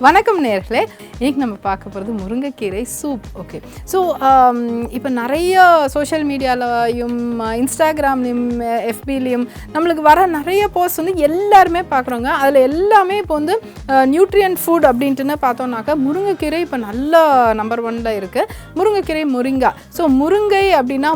வணக்கம் நேயர்களே, இன்றைக்கி நம்ம பார்க்க போகிறது முருங்கைக்கீரை சூப். ஓகே, ஸோ இப்போ நிறைய சோஷியல் மீடியாலையும் இன்ஸ்டாகிராம்லேயும் எஃபிலையும் நம்மளுக்கு வர நிறைய போஸ்ட் வந்து எல்லாருமே பார்க்குறோங்க. அதில் எல்லாமே இப்போ வந்து நியூட்ரியன்ட் ஃபுட் அப்படின்ட்டுன்னு பார்த்தோம்னாக்கா முருங்கைக்கீரை இப்போ நல்ல நம்பர் 1ல் இருக்குது. முருங்கைக்கீரை மொரிங்கா. ஸோ முருங்கை அப்படின்னா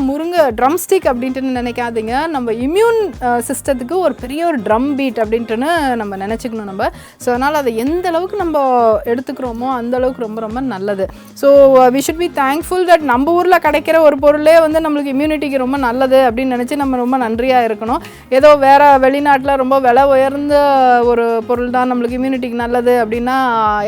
ட்ரம் ஸ்டிக் அப்படின்ட்டு நினைக்காதீங்க. நம்ம இம்யூன் சிஸ்டத்துக்கு ஒரு பெரிய ஒரு ட்ரம் பீட் அப்படின்ட்டுன்னு நம்ம நினச்சிக்கணும் நம்ம. ஸோ அதனால் அதை எந்த அளவுக்கு நம்ம எடுத்துக்கிறோமோ அந்த அளவுக்கு ரொம்ப ரொம்ப நல்லது. So we should be thankful that நம்ம ஊரில் கிடைக்கிற ஒரு பொருளே வந்து நம்மளுக்கு இம்யூனிட்டிக்கு ரொம்ப நல்லது அப்படின்னு நினச்சி நம்ம ரொம்ப நன்றியாக இருக்கணும். ஏதோ வேறு வெளிநாட்டில் ரொம்ப விலை உயர்ந்த ஒரு பொருள் தான் நம்மளுக்கு இம்யூனிட்டிக்கு நல்லது அப்படின்னா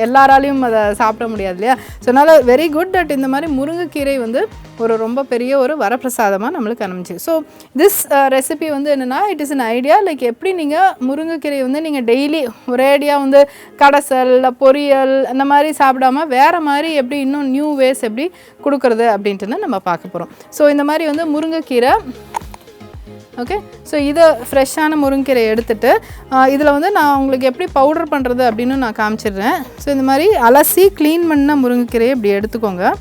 எல்லாராலையும் அதை சாப்பிட முடியாது இல்லையா? ஸோ அதனால் வெரி குட் தட் இந்த மாதிரி முருங்கைக்கீரை வந்து ஒரு ரொம்ப பெரிய ஒரு வரப்பிரசாதமாக நம்மளுக்கு அனுப்பிச்சு. ஸோ திஸ் ரெசிபி வந்து என்னென்னா, it is an idea. Like எப்படி நீங்கள் முருங்கைக்கீரை வந்து நீங்கள் டெய்லி ஒரேடியாக வந்து கடைசல் பொரியல் அந்த மாதிரி சாப்பிடாம வேறு மாதிரி எப்படி இன்னும் நியூ வேஸ் எப்படி கொடுக்குறது அப்படின்ட்டு நம்ம பார்க்க போகிறோம். ஸோ இந்த மாதிரி வந்து முருங்கைக்கீரை, ஓகே, ஸோ இதை ஃப்ரெஷ்ஷான முருங்கைக்கீரை எடுத்துகிட்டு இதில் வந்து நான் உங்களுக்கு எப்படி பவுடர் பண்ணுறது அப்படின்னு நான் காமிச்சிடுறேன். ஸோ இந்த மாதிரி அலசி க்ளீன் பண்ண முருங்கைக்கீரையை இப்படி எடுத்துக்கோங்க.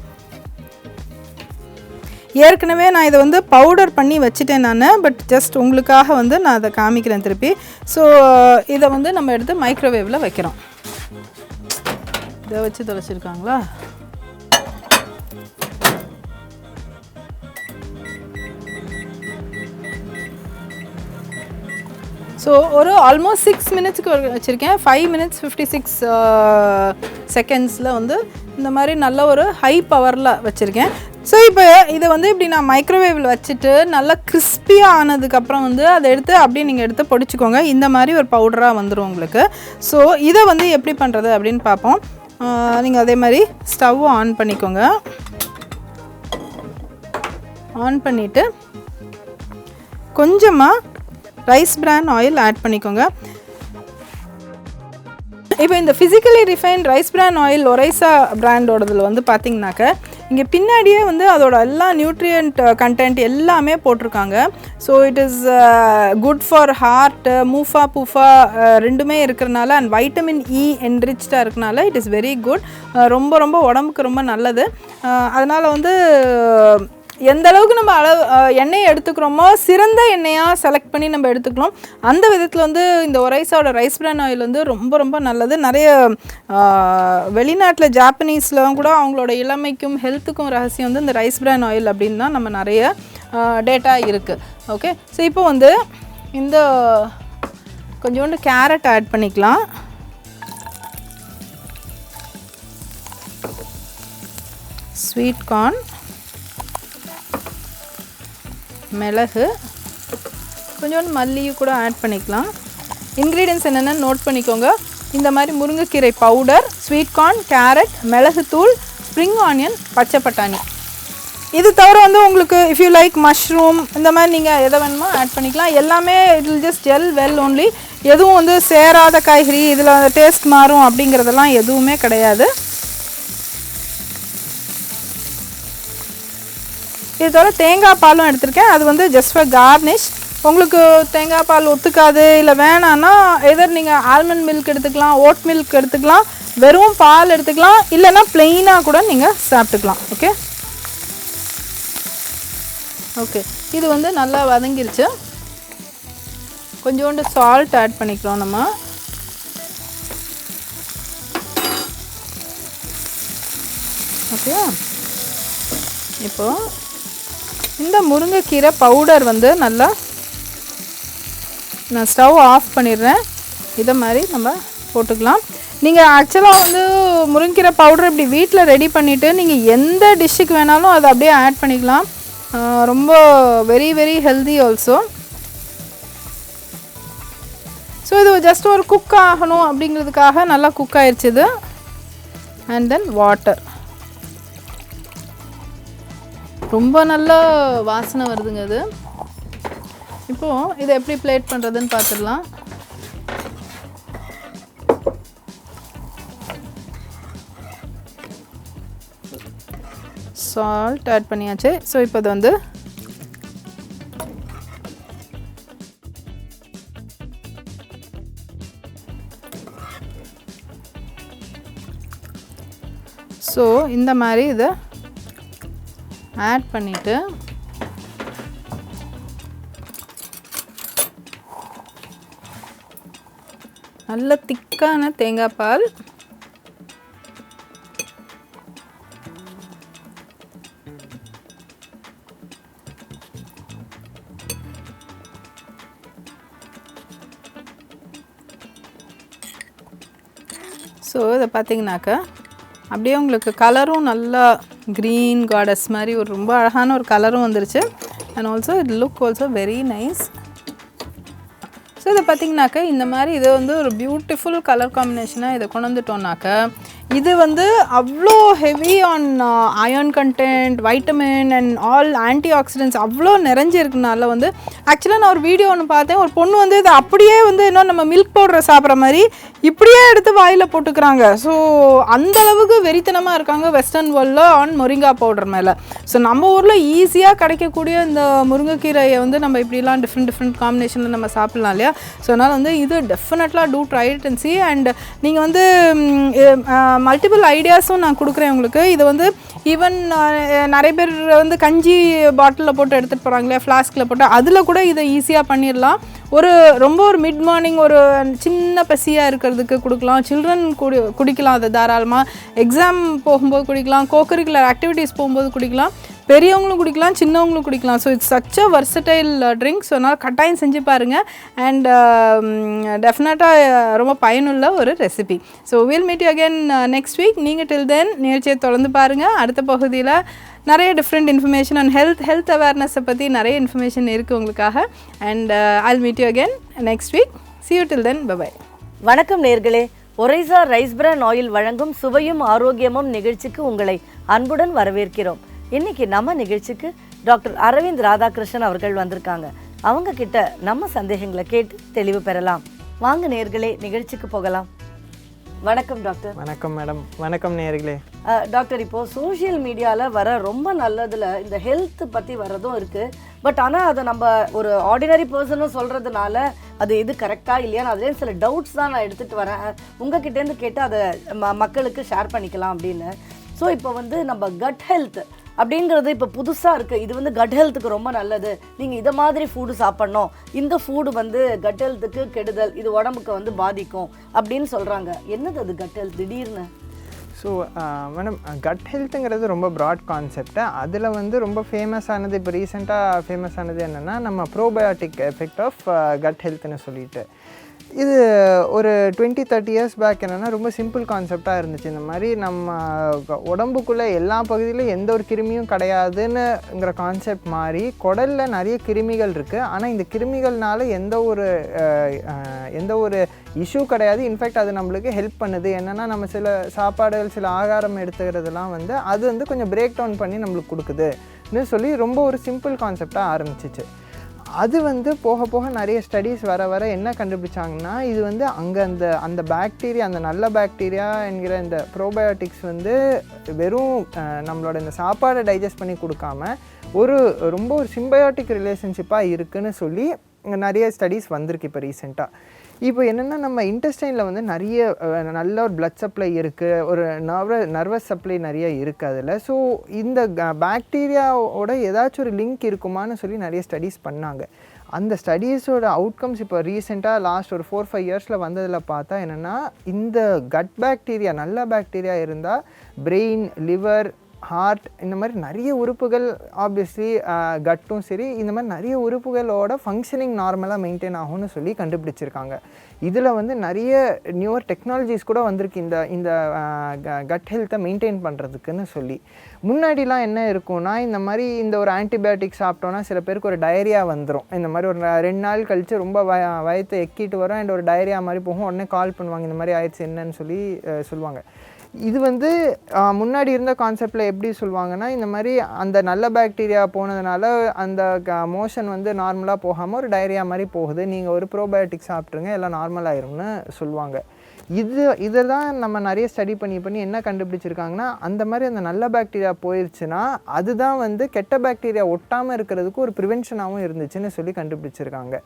ஏற்கனவே நான் இதை வந்து பவுடர் பண்ணி வச்சுட்டேன் நான், பட் ஜஸ்ட் உங்களுக்காக வந்து நான் அதை காமிக்கிறேன் திருப்பி. ஸோ இதை வந்து நம்ம எடுத்து மைக்ரோவேவில் வைக்கிறோம். இதை வச்சு தொலைச்சிருக்காங்களா? ஸோ ஒரு ஆல்மோஸ்ட் 6 மினிட்ஸ்க்கு வச்சுருக்கேன். 5 மினிட்ஸ் 56 செகண்ட்ஸில் வந்து இந்த மாதிரி நல்ல ஒரு ஹை பவரில் வச்சுருக்கேன். ஸோ இப்போ இதை வந்து இப்படி நான் மைக்ரோவேவில் வச்சுட்டு நல்லா கிறிஸ்பியாக ஆனதுக்கப்புறம் வந்து அதை எடுத்து அப்படியே நீங்கள் எடுத்து பொடிச்சுக்கோங்க. இந்த மாதிரி ஒரு பவுடராக வந்துடும் உங்களுக்கு. ஸோ இதை வந்து எப்படி பண்ணுறது அப்படின்னு பார்ப்போம். நீங்கள் அதே மாதிரி ஸ்டவ்வை ஆன் பண்ணிக்கோங்க. ஆன் பண்ணிவிட்டு கொஞ்சமாக ரைஸ் பிரான் ஆயில் ஆட் பண்ணிக்கோங்க. இப்போ இந்த physically refined rice bran oil Oryza பிராண்டோடதில் வந்து பார்த்திங்கனாக்க இங்கே பின்னாடியே வந்து அதோட எல்லா நியூட்ரியன்ட் கண்டென்ட் எல்லாமே போட்டிருக்காங்க. So it is good for heart, MUFA PUFA ரெண்டுமே இருக்கிறனால, அண்ட் வைட்டமின் இ என்ரிச்டாக இருக்கனால இட் இஸ் வெரி குட். ரொம்ப ரொம்ப உடம்புக்கு ரொம்ப நல்லது. அதனால் வந்து எந்த அளவுக்கு நம்ம எண்ணெயை எடுத்துக்கிறோமோ சிறந்த எண்ணெயாக செலக்ட் பண்ணி நம்ம எடுத்துக்கலாம். அந்த விதத்தில் வந்து இந்த ஒரைசாவோட ரைஸ் பிரான் ஆயில் வந்து ரொம்ப ரொம்ப நல்லது. நிறைய வெளிநாட்டில் ஜாப்பனீஸ்லாம் கூட அவங்களோட இளமைக்கும் ஹெல்த்துக்கும் ரகசியம் வந்து இந்த ரைஸ் பிரான் ஆயில் அப்படின்னு தான் நம்ம நிறைய டேட்டா இருக்குது. ஓகே, ஸோ இப்போ வந்து இந்த கொஞ்சோண்டு கேரட் ஆட் பண்ணிக்கலாம். ஸ்வீட் கார்ன், மிளகு, கொஞ்சோண்டு மல்லியும் கூட ஆட் பண்ணிக்கலாம். இன்க்ரீடியன்ஸ் என்னென்னு நோட் பண்ணிக்கோங்க. இந்த மாதிரி முருங்கைக்கீரை பவுடர், ஸ்வீட் கார்ன், கேரட், மிளகுத்தூள், ஸ்ப்ரிங் ஆனியன், பச்சை பட்டாணி. இது தவிர வந்து உங்களுக்கு இஃப் யூ லைக் மஷ்ரூம் இந்த மாதிரி நீங்கள் எதை வேணுமோ ஆட் பண்ணிக்கலாம். எல்லாமே it will just gel well only. எதுவும் வந்து சேராத காய்கறி இதில் டேஸ்ட் மாறும் அப்படிங்கிறதெல்லாம் எதுவுமே கிடையாது. இது தவிர தேங்காய் பாலும் எடுத்திருக்கேன். அது வந்து ஜஸ்ட் ஃபார் கார்னிஷ். உங்களுக்கு தேங்காய் பால் ஒத்துக்காது இல்லை வேணான்னா எதர் நீங்கள் ஆல்மண்ட் மில்க் எடுத்துக்கலாம், ஓட் மில்க் எடுத்துக்கலாம், வெறும் பால் எடுத்துக்கலாம், இல்லைன்னா ப்ளெயினாக கூட நீங்கள் சாப்பிட்டுக்கலாம். ஓகே ஓகே இது வந்து நல்லா வதங்கிருச்சு. கொஞ்சோண்டு சால்ட் ஆட் பண்ணிக்கிறோம் நம்ம. ஓகே, இப்போது இந்த முருங்கைக்கீரை பவுடர் வந்து நல்லா நான் ஸ்டவ் ஆஃப் பண்ணிடுறேன். இதை மாதிரி நம்ம போட்டுக்கலாம். நீங்கள் ஆக்சுவலாக வந்து முருங்கைக்கீரை பவுடர் இப்படி வீட்டில் ரெடி பண்ணிவிட்டு நீங்கள் எந்த டிஷ்ஷுக்கு வேணாலும் அதை அப்படியே ஆட் பண்ணிக்கலாம். ரொம்ப very very healthy also. So இது ஜஸ்ட் ஒரு குக் ஆகணும் அப்படிங்கிறதுக்காக நல்லா குக் ஆயிடுச்சு இது. And then water. ரொம்ப நல்ல வாசனை வருதுங்க இது. இப்போது இதை எப்படி பிளேட் பண்ணுறதுன்னு பார்த்துடலாம். சால்ட் ஆட் பண்ணியாச்சு. ஸோ இப்போ இது வந்து ஸோ இந்த மாதிரி இதை ஆட் பண்ணிவிட்டு நல்ல திக்கான தேங்காய் பால், ஸோ இதை பார்த்தீங்கன்னாக்கா அப்படியே உங்களுக்கு கலரும் நல்லா க்ரீன் காடஸ் மாதிரி ஒரு ரொம்ப அழகான ஒரு கலரும் வந்துருச்சு. And also it look also very nice. So இதை பார்த்தீங்கன்னாக்கா இந்த மாதிரி இது வந்து ஒரு பியூட்டிஃபுல் கலர் காம்பினேஷனாக இதை கொண்டு வந்துட்டோம்னாக்கா இது வந்து அவ்வளோ heavy on iron content, vitamin and all anti oxidants அவ்வளோ நிறைஞ்சிருக்குனால வந்து ஆக்சுவலாக நான் ஒரு வீடியோ ஒன்று பார்த்தேன். ஒரு பொண்ணு வந்து இதை அப்படியே வந்து இன்னும் நம்ம மில்க் பவுடரை சாப்பிட்ற மாதிரி இப்படியே எடுத்து வாயில் போட்டுக்கிறாங்க. ஸோ அந்தளவுக்கு வெறித்தனமாக இருக்காங்க வெஸ்டர்ன் வேர்ல்டில் ஆன் மொரிங்கா பவுடர் மேலே. ஸோ நம்ம ஊரில் ஈஸியாக கிடைக்கக்கூடிய இந்த முருங்கைக்கீரையை வந்து நம்ம இப்படிலாம் டிஃப்ரெண்ட் காம்பினேஷனில் நம்ம சாப்பிட்லாம் இல்லையா. ஸோ அதனால் வந்து இது டெஃபினெட்லாக to try it and see. And நீங்கள் வந்து மல்டிபிள் ஐடியாஸும் நான் கொடுக்குறேன் உங்களுக்கு. இது வந்து ஈவன் நிறைய பேர் வந்து கஞ்சி பாட்டிலில் போட்டு எடுத்துகிட்டு போகிறாங்களே, ஃப்ளாஸ்கில் போட்டு, அதில் கூட இதை ஈஸியாக பண்ணிடலாம். ரொம்ப ஒரு மிட் மார்னிங் ஒரு சின்ன பசியாக இருக்கிறதுக்கு கொடுக்கலாம். சில்ட்ரன் குடிக்கலாம் அதை தாராளமாக. எக்ஸாம் போகும்போது குடிக்கலாம், கோகரிக்குலர் ஆக்டிவிட்டீஸ் போகும்போது குடிக்கலாம், பெரியவங்களும் குடிக்கலாம், சின்னவங்களும் குடிக்கலாம். So it's such a versatile drink. So அதனால் கட்டாயம் செஞ்சு பாருங்கள். அண்ட் டெஃபினட்டாக ரொம்ப பயனுள்ள ஒரு recipe. So will meet you again next week. நீங்கள் டில் தென் நிகழ்ச்சியை தொடர்ந்து பாருங்கள். அடுத்த பகுதியில் நிறைய டிஃப்ரெண்ட் இன்ஃபர்மேஷன் அண்ட் ஹெல்த் அவேர்னஸை பற்றி நிறைய இன்ஃபர்மேஷன் இருக்குது உங்களுக்காக. And I'll meet you again next week. see you till then. bye. வணக்கம் நேர்களே. ஒரைசா ரைஸ் பிரான் ஆயில் வழங்கும் சுவையும் ஆரோக்கியமும் நிகழ்ச்சிக்கு உங்களை அன்புடன் வரவேற்கிறோம். இன்னைக்கு நம்ம நிகழ்ச்சிக்கு டாக்டர் அரவிந்த் ராதாகிருஷ்ணன் அவர்கள் வந்திருக்காங்க. அவங்க கிட்ட நம்ம சந்தேகங்களை கேட்டு தெளிவு பெறலாம். வாங்க நேர்களே, நிகழ்ச்சிக்கு போகலாம். வணக்கம் டாக்டர். வணக்கம் மேடம். வணக்கம் நேர்களே. டாக்டர், இப்போ சோஷியல் மீடியாவில் வர ரொம்ப நல்லதில் இந்த ஹெல்த் பற்றி வரதும் இருக்குது. பட் ஆனால் அதை நம்ம ஒரு ஆர்டினரி பர்சனும் சொல்கிறதுனால அது எது கரெக்டாக இல்லையான்னு அதுலேயும் சில டவுட்ஸ் தான் நான் எடுத்துகிட்டு வரேன். உங்ககிட்டேருந்து கேட்டு அதை மக்களுக்கு ஷேர் பண்ணிக்கலாம் அப்படின்னு. ஸோ இப்போ வந்து நம்ம கட் ஹெல்த் அப்படிங்கிறது இப்போ புதுசாக இருக்குது. இது வந்து கட் ஹெல்த்துக்கு ரொம்ப நல்லது, நீங்கள் இதை மாதிரி ஃபுட்டு சாப்பிட்ணும், இந்த ஃபுட்டு வந்து கட் ஹெல்த்துக்கு கெடுதல், இது உடம்புக்கு வந்து பாதிக்கும் அப்படின்னு சொல்கிறாங்க. என்னது அது கட் ஹெல்த் திடீர்னு? ஸோ மேடம், கட் ஹெல்த்துங்கிறது ரொம்ப ப்ராட் கான்செப்ட். அதில் வந்து ரொம்ப ஃபேமஸ் ஆனது, இப்போ ரீசெண்டாக ஃபேமஸ் ஆனது என்னென்னா நம்ம ப்ரோபயோட்டிக் எஃபெக்ட் ஆஃப் கட் ஹெல்த்னு சொல்லிட்டு. இது ஒரு 20-30 இயர்ஸ் பேக் என்னென்னா ரொம்ப சிம்பிள் கான்செப்டாக இருந்துச்சு. இந்த மாதிரி நம்ம உடம்புக்குள்ளே எல்லா பகுதியிலும் எந்த ஒரு கிருமியும் கிடையாதுன்னுங்கிற கான்செப்ட் மாதிரி குடலில் நிறைய கிருமிகள் இருக்குது. ஆனால் இந்த கிருமிகள்னால எந்த ஒரு இஷ்யூ கிடையாது. இன்ஃபேக்ட் அது நம்மளுக்கு ஹெல்ப் பண்ணுது. என்னென்னா நம்ம சில சாப்பாடுகள், சில ஆகாரம் எடுத்துக்கிறதுலாம் வந்து அது வந்து கொஞ்சம் பிரேக் டவுன் பண்ணி நம்மளுக்கு கொடுக்குதுன்னு சொல்லி ரொம்ப ஒரு சிம்பிள் கான்செப்டாக ஆரம்பிச்சிச்சு. அது வந்து போக போக நிறைய ஸ்டடீஸ் வர என்ன கண்டுபிடிச்சாங்கன்னா, இது வந்து அங்கே அந்த பாக்டீரியா, அந்த நல்ல பாக்டீரியா என்கிற இந்த ப்ரோபயோட்டிக்ஸ் வந்து வெறும் நம்மளோட இந்த சாப்பாடை டைஜஸ்ட் பண்ணி கொடுக்காம ரொம்ப ஒரு சிம்பயோட்டிக் ரிலேஷன்ஷிப்பாக இருக்குதுன்னு சொல்லி நிறைய ஸ்டடீஸ் வந்திருக்கு இப்போ ரீசெண்டாக. இப்போ என்னென்னா, நம்ம இன்டெஸ்டைனில் வந்து நிறைய நல்ல ஒரு பிளட் சப்ளை இருக்குது, ஒரு நர்வஸ் சப்ளை நிறைய இருக்குது அதில். ஸோ இந்த பாக்டீரியாவோட ஏதாச்சும் ஒரு லிங்க் இருக்குமான்னு சொல்லி நிறைய ஸ்டடீஸ் பண்ணாங்க. அந்த ஸ்டடீஸோட அவுட்கம்ஸ் இப்போ ரீசெண்டாக லாஸ்ட் ஒரு 4-5 இயர்ஸில் வந்ததில் பார்த்தா என்னென்னா, இந்த கட் பாக்டீரியா, நல்ல பாக்டீரியா இருந்தால் பிரெயின், லிவர், ஹார்ட், இந்த மாதிரி நிறைய உறுப்புகள், ஆப்வியஸ்லி கட்டும் சரி, இந்த மாதிரி நிறைய உறுப்புகளோட ஃபங்க்ஷனிங் நார்மலாக மெயின்டைன் ஆகும்னு சொல்லி கண்டுபிடிச்சிருக்காங்க. இதில் வந்து நிறைய நியூவர் டெக்னாலஜிஸ் கூட வந்திருக்கு இந்த கட் ஹெல்த்தை மெயின்டைன் பண்ணுறதுக்குன்னு சொல்லி. முன்னாடிலாம் என்ன இருக்கும்னா, இந்த மாதிரி இந்த ஒரு ஆன்டிபயோட்டிக் சாப்பிட்டோன்னா சில பேருக்கு ஒரு டயரியா வந்துடும். இந்த மாதிரி ஒரு 2 நாள் கழித்து ரொம்ப வயத்தை எக்கிட்டு வரும் அண்ட் ஒரு டயரியா மாதிரி போகும். உடனே கால் பண்ணுவாங்க, இந்த மாதிரி ஆயிடுச்சு என்னன்னு சொல்லி சொல்லுவாங்க. இது வந்து முன்னாடி இருந்த கான்செப்டில் எப்படி சொல்லுவாங்கன்னா, இந்த மாதிரி அந்த நல்ல பாக்டீரியா போனதுனால அந்த மோஷன் வந்து நார்மலாக போகாமல் ஒரு டயரியா மாதிரி போகுது, நீங்கள் ஒரு ப்ரோபயோட்டிக் சாப்பிட்ருங்க எல்லாம் நார்மல் ஆயிரும்னு சொல்லுவாங்க. இதை தான் நம்ம நிறைய ஸ்டடி பண்ணி என்ன கண்டுபிடிச்சிருக்காங்கன்னா, அந்த மாதிரி அந்த நல்ல பாக்டீரியா போயிடுச்சுன்னா அதுதான் வந்து கெட்ட பாக்டீரியா ஒட்டாமல் இருக்கிறதுக்கு ஒரு ப்ரிவென்ஷனாகவும் இருந்துச்சுன்னு சொல்லி கண்டுபிடிச்சிருக்காங்க.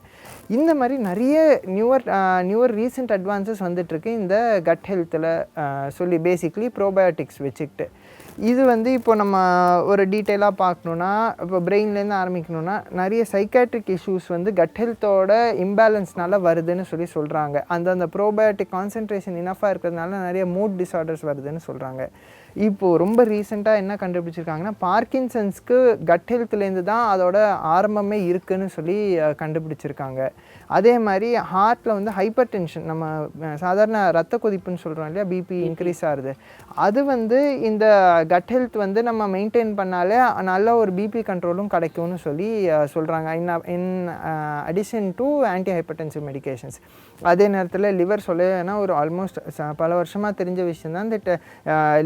இந்த மாதிரி நிறைய நியூவர் ரீசெண்ட் அட்வான்சஸ் வந்துட்டுருக்கு இந்த கட் ஹெல்த்தில் சொல்லி பேசிக்லி ப்ரோபயோட்டிக்ஸ் வச்சுக்கிட்டு. இது வந்து இப்போ நம்ம ஒரு டீட்டெயிலாக பார்க்கணுன்னா, இப்போ பிரெயின்லேருந்து ஆரம்பிக்கணுன்னா, நிறைய சைக்காட்ரிக் இஷ்யூஸ் வந்து கட் ஹெல்த்தோட இம்பேலன்ஸ்னால வருதுன்னு சொல்கிறாங்க. அந்த ப்ரோபயோட்டிக் கான்சன்ட்ரேஷன் இனஃபாக இருக்கிறதுனால நிறைய மூட் டிஸார்டர்ஸ் வருதுன்னு சொல்கிறாங்க. இப்போது ரொம்ப ரீசெண்டாக என்ன கண்டுபிடிச்சிருக்காங்கன்னா, பார்க்கின்சன்ஸ்க்கு கட் ஹெல்த்லேருந்து தான் அதோட ஆரம்பமே இருக்குதுன்னு சொல்லி கண்டுபிடிச்சிருக்காங்க. அதே மாதிரி ஹார்ட்டில் வந்து ஹைப்பர் டென்ஷன், நம்ம சாதாரண ரத்த கொதிப்புன்னு சொல்கிறோம் இல்லையா, பிபி இன்க்ரீஸ் ஆகுது. அது வந்து இந்த கட் ஹெல்த் வந்து நம்ம மெயின்டைன் பண்ணாலே நல்ல ஒரு பிபி கண்ட்ரோலும் கிடைக்கும்னு சொல்லி சொல்கிறாங்க. In addition to anti hypertensive medications. அதே நேரத்தில் லிவர் சொல்லேன்னா ஒரு ஆல்மோஸ்ட் பல வருஷமாக தெரிஞ்ச விஷயம் தான், இந்த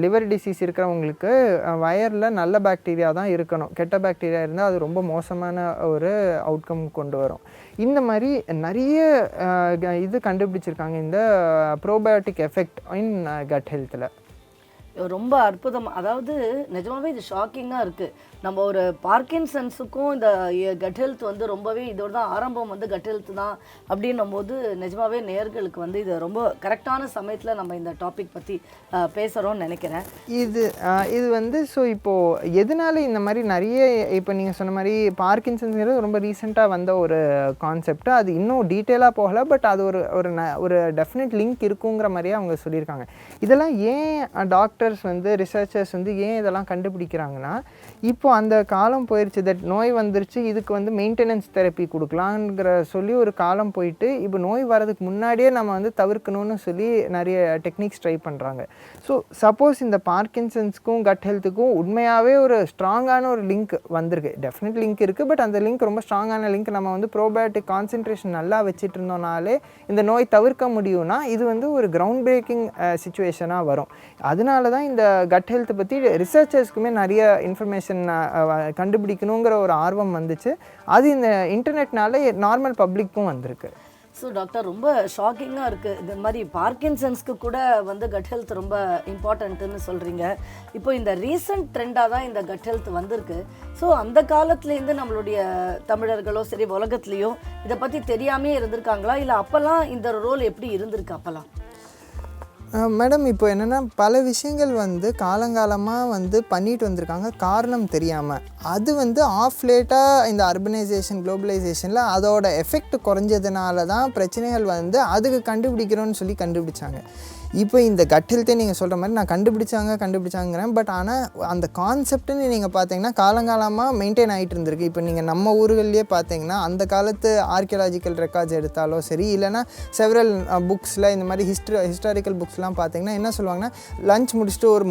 லிவர் டிசீஸ் இருக்கிறவங்களுக்கு வயரில் நல்ல பாக்டீரியா தான் இருக்கணும். கெட்ட பாக்டீரியா இருந்தால் அது ரொம்ப மோசமான ஒரு அவுட்கம் கொண்டு வரும். இந்த மாதிரி நிறைய இது கண்டுபிடிச்சிருக்காங்க இந்த ப்ரோபயோட்டிக் எஃபெக்ட் இன் கட் ஹெல்த்தில். ரொம்ப அற்புதம். அதாவது நிஜமாவே இது ஷாக்கிங்காக இருக்குது. நம்ம ஒரு பார்க்கின்சன்ஸுக்கும் இந்த கட் ஹெல்த் வந்து ரொம்பவே இதோட தான் ஆரம்பம் வந்து கட் ஹெல்த் தான் அப்படின்னும் போது நிஜமாவே நேயர்களுக்கு வந்து இது ரொம்ப கரெக்டான சமயத்தில் நம்ம இந்த டாபிக் பற்றி பேசுகிறோம்னு நினைக்கிறேன். இது வந்து ஸோ இப்போது எதனால இந்த மாதிரி நிறைய இப்போ நீங்கள் சொன்ன மாதிரி பார்க்கின்சன்ஸ்ங்கிறது ரொம்ப ரீசெண்டாக வந்த ஒரு கான்செப்ட். அது இன்னும் டீட்டெயிலாக போகலை, பட் அது ஒரு டெஃபினட் லிங்க் இருக்குங்கிற மாதிரியே அவங்க சொல்லியிருக்காங்க. இதெல்லாம் ஏன் டாக்டர்ஸ் வந்து ரிசர்ச்சர்ஸ் வந்து ஏன் இதெல்லாம் கண்டுபிடிக்கிறாங்கன்னா, இப்போ அந்த காலம் போயிடுச்சு, தட் நோய் வந்துருச்சு, இதுக்கு வந்து மெயின்டெனன்ஸ் தெரப்பி கொடுக்கலாங்கிற சொல்லி ஒரு காலம் போயிட்டு, இப்போ நோய் வரதுக்கு முன்னாடியே நம்ம வந்து தவிர்க்கணும்னு சொல்லி நிறைய டெக்னிக்ஸ் ட்ரை பண்ணுறாங்க. ஸோ சப்போஸ் இந்த பார்க்கின்சன்ஸ்க்கும் கட் ஹெல்த்துக்கும் உண்மையாகவே ஒரு ஸ்ட்ராங்கான ஒரு லிங்க் வந்திருக்கு, டெஃபினட் லிங்க் இருக்குது, பட் அந்த லிங்க் ரொம்ப ஸ்ட்ராங்கான லிங்க், நம்ம வந்து ப்ரோபயோட்டிக் கான்சன்ட்ரேஷன் நல்லா வச்சுட்டு இருந்தோம்னாலே இந்த நோய் தவிர்க்க முடியும்னா இது வந்து ஒரு கிரவுண்ட் பிரேக்கிங் சுச்சுவேஷனாக வரும். அதனால தான் இந்த கட் ஹெல்த்தை பற்றி ரிசர்ச்சர்ஸ்க்குமே நிறைய இன்ஃபர்மேஷன் கண்டுபிடிக்கணுங்கிற ஒரு ஆர்வம் வந்துச்சு. அது இந்த இன்டர்நெட்னால நார்மல் பப்ளிக்கும் வந்திருக்கு. ஸோ டாக்டர், ரொம்ப ஷாக்கிங்காக இருக்குது. இந்த மாதிரி பார்க்கின்சன்ஸ்க்கு கூட வந்து கட் ஹெல்த் ரொம்ப இம்பார்ட்டண்ட்டுன்னு சொல்கிறீங்க. இப்போ இந்த ரீசன்ட் ட்ரெண்டாக தான் இந்த கட் ஹெல்த் வந்திருக்கு. ஸோ அந்த காலத்துலேருந்து நம்மளுடைய தமிழர்களோ சரி உலகத்துலேயோ இதை பற்றி தெரியாமே இருந்திருக்காங்களா, இல்லை அப்போல்லாம் இந்த ரோல் எப்படி இருந்திருக்கு அப்போல்லாம்? மேடம், இப்போ என்னென்னா பல விஷயங்கள் வந்து காலங்காலமாக வந்து பண்ணிட்டு வந்திருக்காங்க காரணம் தெரியாமல். அது வந்து ஆஃப் லேட்டாக இந்த அர்பனைசேஷன் குளோபலைசேஷனில் அதோட எஃபெக்ட் குறைஞ்சதுனால தான் பிரச்சனைகள் வந்து அதுக்கு கண்டுபிடிக்கிறோன்னு சொல்லி கண்டுபிடிச்சாங்க. இப்போ இந்த கட் ஹெல்த்தே நீங்கள் சொல்கிற மாதிரி நான் கண்டுபிடிச்சாங்கிறேன், பட் ஆனால் அந்த கான்செப்ட்னு நீங்கள் பார்த்தீங்கன்னா காலங்காலமாக மெயின்டைன் ஆகிட்டு இருந்திருக்கு. இப்போ நீங்கள் நம்ம ஊர்கள்லேயே பார்த்தீங்கன்னா அந்த காலத்து ஆர்கியலாஜிக்கல் ரெக்கார்ட்ஸ் எடுத்தாலோ சரி, இல்லைனா செவரல் புக்ஸில் இந்த மாதிரி ஹிஸ்டாரிக்கல் புக்ஸ்லாம் பார்த்தீங்கன்னா என்ன சொல்லுவாங்கன்னா, லஞ்ச் முடிச்சுட்டு ஒரு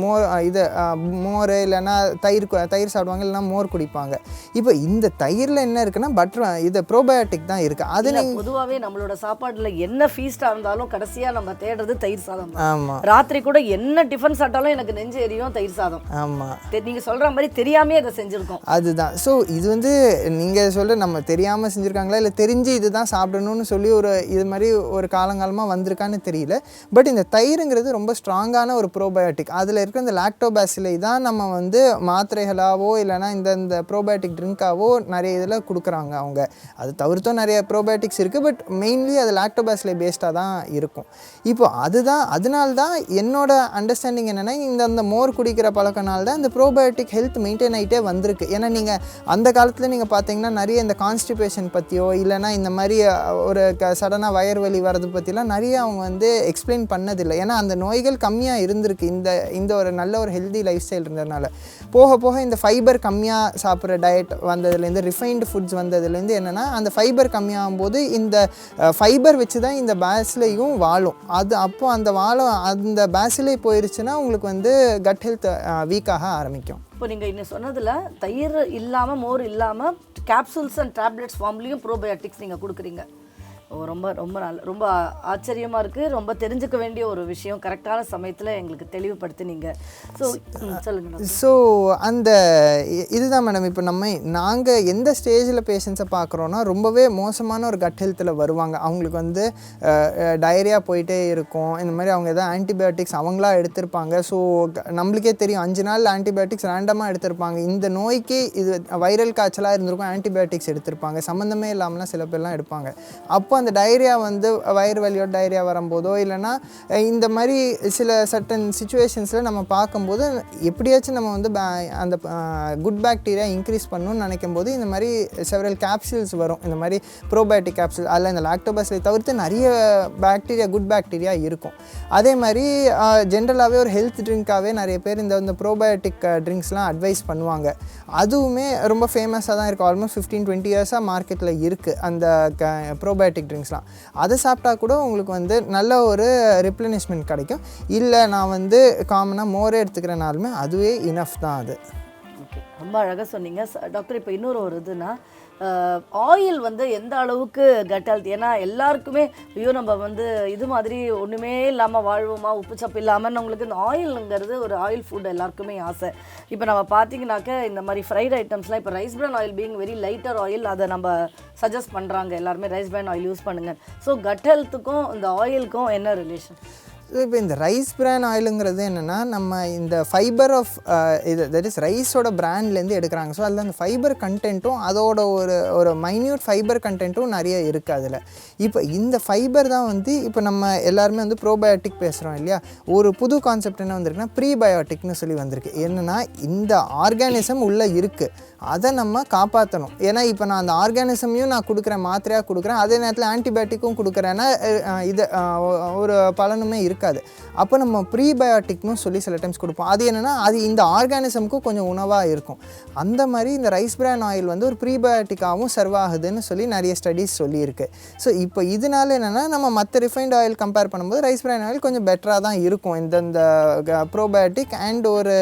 மோர் இல்லைன்னா தயிர் சாப்பிடுவாங்க, இல்லைனா மோர் குடிப்பாங்க. இப்போ இந்த தயிரில் என்ன இருக்குன்னா இது ப்ரோபயோட்டிக் தான் இருக்குது. அது பொதுவாகவே நம்மளோட சாப்பாட்டில் என்ன ஃபீஸ்டாக இருந்தாலும் கடைசியாக நம்ம தேடுறது தயிர் சாதம். ஆமா, ராத்திரி கூட என்ன டிஃபன் சாப்பிட்டாலும் எனக்கு நெஞ்சு எரியும் தயிர் சாதம். ஆமா, நீங்க சொல்ற மாதிரி தெரியாமே அதை செஞ்சிருக்கோம். அதுதான். ஸோ இது வந்து நீங்க சொல்ற நம்ம தெரியாம செஞ்சிருக்காங்களா இல்லை தெரிஞ்சு இதுதான் சாப்பிடணும்னு சொல்லி இது மாதிரி ஒரு காலங்காலமாக வந்திருக்கான்னு தெரியல. பட் இந்த தயிருங்கிறது ரொம்ப ஸ்ட்ராங்கான ஒரு ப்ரோபயோட்டிக். அதில் இருக்கிற இந்த லாக்டோபாசிலை தான் நம்ம வந்து மாத்திரைகளாவோ இல்லைனா இந்த ப்ரோபயோட்டிக் ட்ரிங்காவோ நிறைய இதில் கொடுக்குறாங்க அவங்க. அது தவிர்த்தும் நிறைய ப்ரோபயோட்டிக்ஸ் இருக்குது, பட் மெயின்லி அது லாக்டோபாசிலை பேஸ்டாக தான் இருக்கும். இப்போ அதனால்தான் என்னோட அண்டர்ஸ்டாண்டிங் என்னென்னா, இந்த மோர் குடிக்கிற பழக்கனால தான் இந்த ப்ரோபயோட்டிக் ஹெல்த் மெயின்டைன் ஆகிட்டே வந்திருக்கு. ஏன்னா நீங்கள் அந்த காலத்தில் நீங்கள் பார்த்தீங்கன்னா நிறைய இந்த கான்ஸ்டிபேஷன் பற்றியோ இல்லைனா இந்த மாதிரி ஒரு சடனாக வயர் வலி வரது பற்றிலாம் நிறைய அவங்க வந்து எக்ஸ்பிளைன் பண்ணதில்லை. ஏன்னா அந்த நோய்கள் கம்மியாக இருந்திருக்கு இந்த ஒரு நல்ல ஒரு ஹெல்தி லைஃப் ஸ்டைல் இருந்ததுனால. போக போக இந்த ஃபைபர் கம்மியாக சாப்பிட்ற டயட் வந்ததுலேருந்து, ரிஃபைன்டு ஃபுட்ஸ் வந்ததுலேருந்து என்னென்னா, அந்த ஃபைபர் கம்மியாகும் போது இந்த ஃபைபர் வச்சு தான் இந்த பேஸ்லையும் வாழும். அப்போ அந்த பேசிலே போயிருச்சுன்னா உங்களுக்கு வந்து கட் ஹெல்த் வீக்காக ஆரம்பிக்கும். இப்போ நீங்கள் இன்னும் சொன்னதில் தயிர் இல்லாமல் மோர் இல்லாமல் கேப்சூல்ஸ் அண்ட் டேப்லெட்ஸ் ஃபார்ம்லேயும் ப்ரோபயோட்டிக்ஸ் நீங்கள் கொடுக்குறீங்க. ரொம்ப ரொம்ப ரொம்ப ஆச்சரியமாக இருக்குது. ரொம்ப தெரிஞ்சுக்க வேண்டிய ஒரு விஷயம். கரெக்டான சமயத்தில் எங்களுக்கு தெளிவுபடுத்தினீங்க. ஸோ சொல்லுங்கள். ஸோ அந்த இதுதான் மேடம். இப்போ நாங்கள் எந்த ஸ்டேஜில் பேஷண்ட்ஸை பார்க்குறோன்னா ரொம்பவே மோசமான ஒரு கட் ஹெல்த்தில் வருவாங்க. அவங்களுக்கு வந்து டயரியா போயிட்டே இருக்கும். இந்த மாதிரி அவங்க எதாவது ஆன்டிபயோட்டிக்ஸ் அவங்களா எடுத்திருப்பாங்க. ஸோ நம்மளுக்கே தெரியும் 5 நாள் ஆன்டிபயோட்டிக்ஸ் ரேண்டமாக எடுத்திருப்பாங்க. இந்த நோய்க்கு இது வைரல் காய்ச்சலாக இருந்திருக்கும், ஆன்டிபயோட்டிக்ஸ் எடுத்திருப்பாங்க. சம்மந்தமே இல்லாமலாம் சில பேர்லாம் எடுப்பாங்க. அப்போ அந்த டயரியா வந்து வயிறு வலியோட டயரியா வரும்போதோ இல்லைனா இந்த மாதிரி சில சர்டன் சிச்சுவேஷன்ஸில் நம்ம பார்க்கும்போது எப்படியாச்சும் நம்ம வந்து அந்த குட் பாக்டீரியா இன்க்ரீஸ் பண்ணணும்னு நினைக்கும் போது இந்த மாதிரி செவரல் கேப்சூல்ஸ் வரும். இந்த மாதிரி ப்ரோபயோட்டிக் கேப்சூல், அதில் இந்த லாக்டோபஸை தவிர்த்து நிறைய பாக்டீரியா குட் பாக்டீரியா இருக்கும். அதே மாதிரி ஜென்ரலாகவே ஒரு ஹெல்த் ட்ரிங்காகவே நிறைய பேர் இந்த ப்ரோபயோட்டிக் ட்ரிங்க்ஸ்லாம் அட்வைஸ் பண்ணுவாங்க. அதுவுமே ரொம்ப ஃபேமஸாக தான் இருக்குது. ஆல்மோஸ்ட் 15-20 இயர்ஸாக மார்க்கெட்டில் இருக்குது அந்த ப்ரோபயோட்டிக் ட்ரிங்க்ஸ்லாம். அதை சாப்பிட்டா கூட உங்களுக்கு வந்து நல்ல ஒரு ரிப்ளனிஷ்மெண்ட் கிடைக்கும். இல்லை நான் வந்து காமனாக மோரே எடுத்துக்கிறனாலுமே அதுவே இனஃப் தான் அது. ஓகே, ரொம்ப அழகாக சொன்னீங்க டாக்டர். இப்போ இன்னொரு ஒரு இதுனா ஆயில் வந்து எந்த அளவுக்கு கட் ஹெல்த், ஏன்னா எல்லாருக்குமே ஐயோ நம்ம வந்து இது மாதிரி ஒன்றுமே இல்லாமல் வாழ்வோமா, உப்பு சப்பு இல்லாமல், உங்களுக்கு இந்த ஆயிலுங்கிறது ஒரு ஆயில் ஃபுட் எல்லாருக்குமே ஆசை. இப்போ நம்ம பார்த்தீங்கன்னாக்க இந்த மாதிரி ஃப்ரைட் ஐட்டம்ஸ்லாம் இப்போ rice bran oil being very lighter oil, அதை நம்ம சஜஸ்ட் பண்ணுறாங்க எல்லாருமே ரைஸ் பிரான் ஆயில் யூஸ் பண்ணுங்க. ஸோ கட் ஹெல்த்துக்கும் இந்த ஆயிலுக்கும் என்ன ரிலேஷன்? இப்போ இந்த ரைஸ் பிரான் ஆயிலுங்கிறது என்னென்னா நம்ம இந்த ஃபைபர் ஆஃப் இது தட் இஸ் ரைஸோட பிராண்ட்லேருந்து எடுக்கிறாங்க. ஸோ அதில் அந்த ஃபைபர் கண்டென்ட்டும் அதோட ஒரு மைன்யூட் ஃபைபர் கண்டென்ட்டும் நிறைய இருக்குது அதில். இப்போ இந்த ஃபைபர் தான் வந்து இப்போ நம்ம எல்லாருமே வந்து ப்ரோபயோட்டிக் பேசுகிறோம் இல்லையா. ஒரு புது கான்செப்ட் என்ன வந்திருக்குன்னா ப்ரீபயோட்டிக்னு சொல்லி வந்திருக்கு. என்னென்னா இந்த ஆர்கானிசம் உள்ளே இருக்குது, அதை நம்ம காப்பாற்றணும். ஏன்னா இப்போ நான் அந்த ஆர்கானிசமையும் நான் கொடுக்குறேன், மாத்திரையாக கொடுக்குறேன், அதே நேரத்தில் ஆன்டிபயோட்டிக்கும் கொடுக்குறேன்னா இது ஒரு பலனுமே இருக்காது. அப்போ நம்ம ப்ரீபயோட்டிக்னு சொல்லி சில டைம்ஸ் கொடுப்போம். அது என்னென்னா அது இந்த ஆர்கானிசமுக்கும் கொஞ்சம் உணவாக இருக்கும். அந்த மாதிரி இந்த ரைஸ் பிரான் ஆயில் வந்து ஒரு ப்ரீபயோட்டிக்காகவும் சர்வ் ஆகுதுன்னு சொல்லி நிறைய ஸ்டடீஸ் சொல்லியிருக்கு. ஸோ இப்போ இதனால என்னென்னா நம்ம மற்ற ரிஃபைண்ட் ஆயில் கம்பேர் பண்ணும்போது ரைஸ் பிரான் ஆயில் கொஞ்சம் பெட்டராக தான் இருக்கும் இந்த ப்ரோபயோட்டிக் அண்ட் ஒரு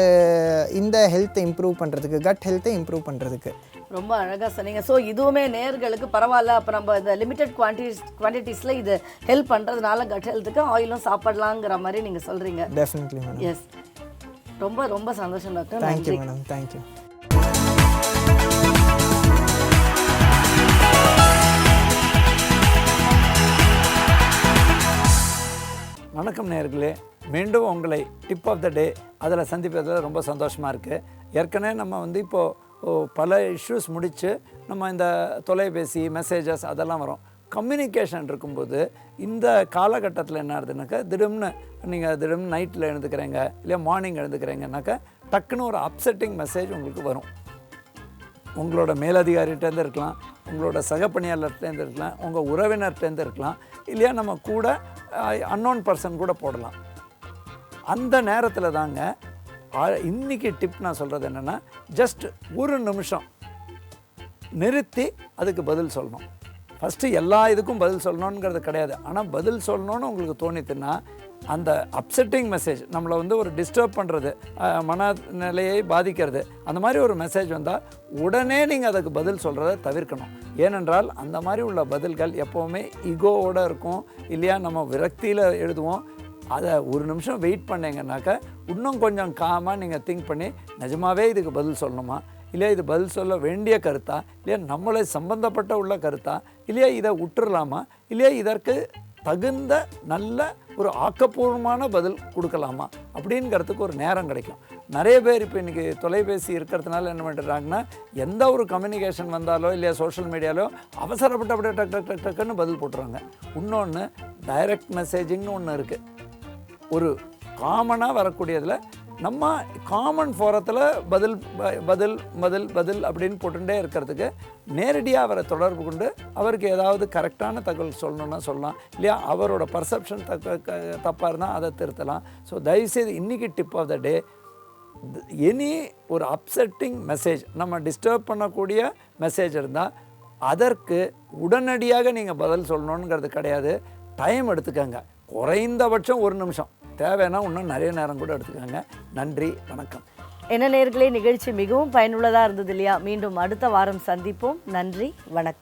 இந்த ஹெல்த்தை இம்ப்ரூவ் பண்ணுறதுக்கு, கட் ஹெல்த்தை இம்ப்ரூவ் பண்ணுறதுக்கு. ரொம்ப அழகாக சொன்னீங்க. ஸோ இதுவுமே நேர்களுக்கு பரவாயில்ல, அப்போ நம்ம இந்த லிமிட்டட் குவான்டிட்டிஸில் இது ஹெல்ப் பண்ணுறதுனால கட் ஹெல்த்துக்கு ஆயிலும் சாப்பிடலாங்கிற மாதிரி நீங்கள் சொல்கிறீங்க. Definitely madam. எஸ், ரொம்ப ரொம்ப சந்தோஷம் டாக்டர். Thank you madam. தேங்க்யூ. வணக்கம் நேயர்களே, மீண்டும் உங்களை டிப் ஆஃப் த டே அதில் சந்திப்பதில் ரொம்ப சந்தோஷமாக இருக்குது. ஏற்கனவே நம்ம வந்து இப்போது பல இஷ்யூஸ் முடித்து நம்ம இந்த தொலைபேசி மெசேஜஸ் அதெல்லாம் வரும். கம்யூனிகேஷன் இருக்கும்போது இந்த காலகட்டத்தில் என்ன ஆகுதுனாக்கா திடீர்னு நைட்டில் எழுந்துக்கிறீங்க இல்லையா மார்னிங் எழுந்துக்கிறீங்கனாக்கா டக்குன்னு ஒரு அப்செட்டிங் மெசேஜ் உங்களுக்கு வரும். உங்களோட மேலதிகாரிகிட்டேருந்து இருக்கலாம், உங்களோட சக பணியாளர்கிட்டேருந்து இருக்கலாம், உங்கள் உறவினர்கிட்டேருந்து இருக்கலாம், இல்லையா நம்ம கூட அன்னோன் பர்சன் கூட போடலாம். அந்த நேரத்தில் தாங்க இன்றைக்கி டிப் நான் சொல்கிறது என்னென்னா, ஜஸ்ட் ஒரு நிமிஷம் நிறுத்தி அதுக்கு பதில் சொல்லணும். ஃபஸ்ட்டு எல்லா இதுக்கும் பதில் சொல்லணுங்கிறது கிடையாது. ஆனால் பதில் சொல்லணுன்னு உங்களுக்கு தோணித்துன்னா அந்த அப்செட்டிங் மெசேஜ் நம்மளை வந்து ஒரு டிஸ்டர்ப் பண்ணுறது, மனநிலையை பாதிக்கிறது, அந்த மாதிரி ஒரு மெசேஜ் வந்தால் உடனே நீங்கள் அதுக்கு பதில் சொல்கிறத தவிர்க்கணும். ஏனென்றால் அந்த மாதிரி உள்ள பதில்கள் எப்போவுமே ஈகோவோடு இருக்கும் இல்லையா. நம்ம விரக்தியில் எழுதுவோம். அதை ஒரு நிமிஷம் வெயிட் பண்ணிங்கன்னாக்கா இன்னும் கொஞ்சம் காமாக நீங்கள் திங்க் பண்ணி நிஜமாகவே இதுக்கு பதில் சொல்லணுமா, இல்லையா இது பதில் சொல்ல வேண்டிய கருத்தா, இல்லையா நம்மளை சம்பந்தப்பட்ட உள்ள கருத்தா, இல்லையா இதை விட்டுறலாமா, இல்லையா இதற்கு தகுந்த நல்ல ஒரு ஆக்கப்பூர்வமான பதில் கொடுக்கலாமா அப்படிங்கிறதுக்கு ஒரு நேரம் கிடைக்கும். நிறைய பேர் இப்போ இன்றைக்கி தொலைபேசி இருக்கிறதுனால என்ன பண்ணுறாங்கன்னா, எந்த ஒரு கம்யூனிகேஷன் வந்தாலோ இல்லையா சோஷியல் மீடியாலோ அவசரப்பட்டு அப்படியே டக்குன்னு பதில் போட்டுறாங்க. இன்னொன்று டைரக்ட் மெசேஜிங்னு ஒன்று இருக்குது. ஒரு காமனாக வரக்கூடியதில் நம்ம காமன் ஃபோரத்தில் பதில் பதில் பதில் பதில் அப்படின்னு போட்டுகிட்டே இருக்கிறதுக்கு நேரடியாக அவரை தொடர்பு கொண்டு அவருக்கு ஏதாவது கரெக்டான தகவல் சொல்லணுன்னா சொல்லலாம், இல்லையா அவரோட பர்செப்ஷன் தப்பாக இருந்தால் அதை திருத்தலாம். ஸோ தயவுசெய்து இன்றைக்கி tip of the day, any ஒரு அப்செட்டிங் மெசேஜ் நம்ம டிஸ்டர்ப் பண்ணக்கூடிய மெசேஜ் இருந்தால் அதற்கு உடனடியாக நீங்கள் பதில் சொல்லணுங்கிறது கிடையாது. டைம் எடுத்துக்கங்க, குறைந்தபட்சம் ஒரு நிமிஷம், தேவைன்னா இன்னும் நிறைய நேரம் கூட எடுத்துக்கோங்க. நன்றி, வணக்கம். என்ன நேயர்களே, நிகழ்ச்சி மிகவும் பயனுள்ளதாக இருந்தது இல்லையா? மீண்டும் அடுத்த வாரம் சந்திப்போம். நன்றி, வணக்கம்.